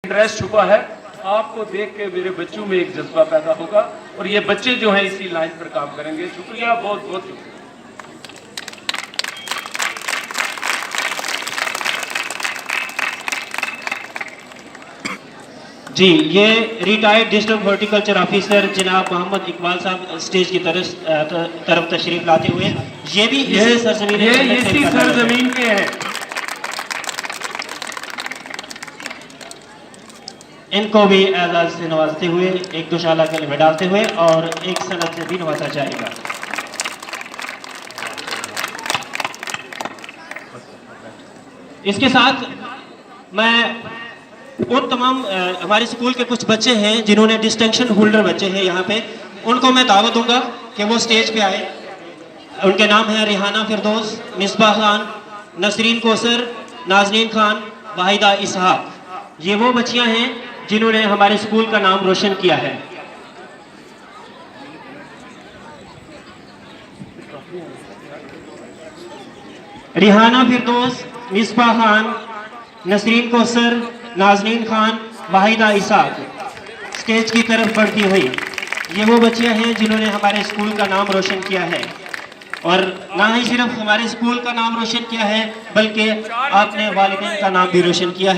Interest छुपा है। आपको देख के मेरे बच्चों में एक जज्बा पैदा होगा और ये बच्चे जो हैं इसी लाइन पर काम करेंगे। शुक्रिया, बहुत बहुत शुक्रिया। जी, ये रिटायर्ड डिस्ट्रिक्ट हॉर्टिकल्चर ऑफिसर जनाब मोहम्मद इकबाल साहब स्टेज की तरफ तशरीफ लाते हुए, ये भी इसी सरजमीन पे है। इनको भी एजाज से नवाजते हुए एक दुशाला के लिए डालते हुए और एक सनद से भी नवाजा जाएगा। इसके साथ मैं उन तमाम हमारे स्कूल के कुछ बच्चे हैं जिन्होंने डिस्टिंक्शन होल्डर बच्चे हैं यहाँ पे, उनको मैं दावत दूंगा कि वो स्टेज पे आए। उनके नाम हैं रिहाना फिरदौस, मिसबाह खान, नसरीन कौसर, नाजनीन खान, वाहिदा इसहाक। ये वो बच्चियां हैं जिन्होंने हमारे स्कूल का नाम रोशन किया है। रिहाना फिरदौस, मिसबाह खान, नसरीन कौसर, नाजनीन खान, वाहिदा इसहाक स्टेज की तरफ बढ़ती हुई, ये वो बच्चियां हैं जिन्होंने हमारे स्कूल का नाम रोशन किया है। और ना ही सिर्फ हमारे स्कूल का नाम रोशन किया है बल्कि आपने वालिदैन का नाम भी रोशन किया है।